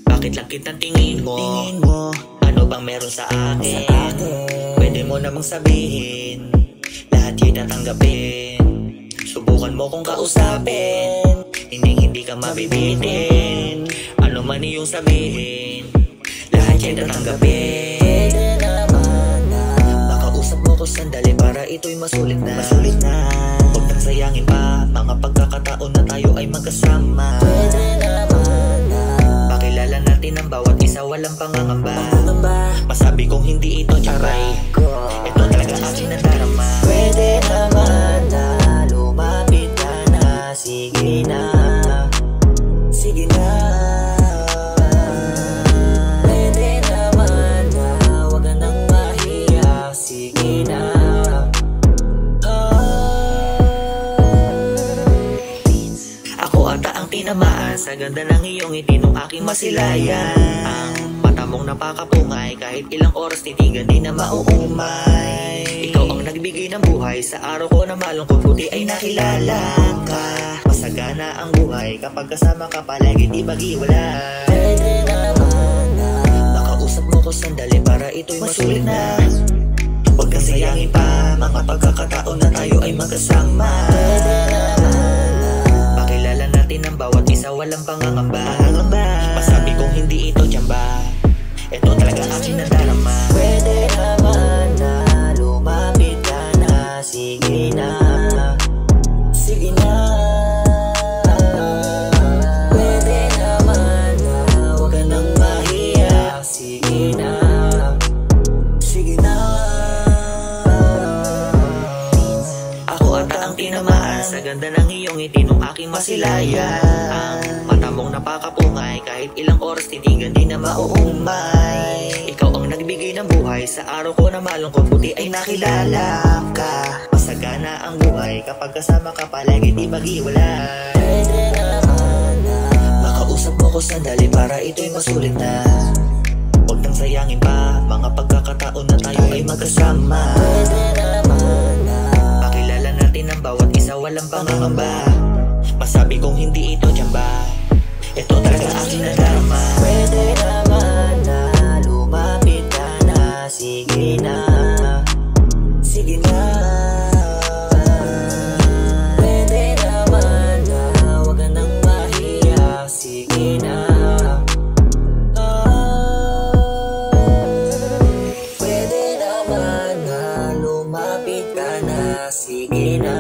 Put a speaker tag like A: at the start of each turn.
A: Bakit lang kitang tingin mo? Ano bang meron sa akin? Pwede mo namang sabihin, lahat ya'y tatanggapin. Subukan mo kong kausapin, hindi ka mabibitin. Ano man iyong sabihin, lahat ya'y tatanggapin.
B: Pwede naman na
A: makausap mo ko sandali para ito'y masulit na. Huwag nang sayangin pa mga pagkakataon na tayo ay magkasama.
B: Pwede naman na
A: pakilala natin ang bawat isa, walang pangangamba. Masabi kong hindi ito tiyabay, ito talaga aking nadarama.
B: Pwede naman na lumapit ka na. Sige na, sige na. Pwede naman na wag ka nang mahiya. Sige na.
A: Ako ata ang tinamaan sa ganda ng iyong ngiti nung aking masilayan. Ang mata mong napakapungay, kahit ilang oras titigan di na mauumay. Ikaw ang nagbigay ng buhay sa araw ko na malungkot, buti ay nakilala ka. Masagana ang buhay kapag kasama ka palagi, di maghiwalay.
B: Pwede naman na
A: makausap mo ko sandali para ito'y masulit na. Huwag kang sayangin pa mga pagkakataon na tayo ay magkasama.
B: pwede naman na
A: pakilala natin ang bawat isa, walang pangangamba. Masabi kong hindi ito tiyamba, ito talaga aking nadarama.
B: pwede naman na lumapit ka na. Sige na, sige na. Pwede naman na wag ka nang mahiya. Sige na, sige na.
A: Ako ata ang tinamaan sa ganda ng iyong ngiti nung aking masilayan. Ang mata mong napakapungay, kahit ilang oras titigan di na mauumay. Ikaw ang nagbigay ng buhay sa araw ko na malungkot, buti ay nakilala ka. Masagana ang buhay kapag kasama ka palagi, di maghiwalay.
B: Pwede naman na
A: makausap mo ko sandali para ito'y masulit na. Huwag nang sayangin pa mga pagkakataon na tayo ay magkasama.
B: pwede naman na
A: pakilala natin ang bawat isa, walang pangangamba. Masabi kong hindi ito tiyamba, ito talaga aking nadarama.
B: pwede naman na lumapit ka na. Sige na, sige na. Pwede naman na wag ka nang mahiya. Sige na. Pwede naman na lumapit ka na. Sige na.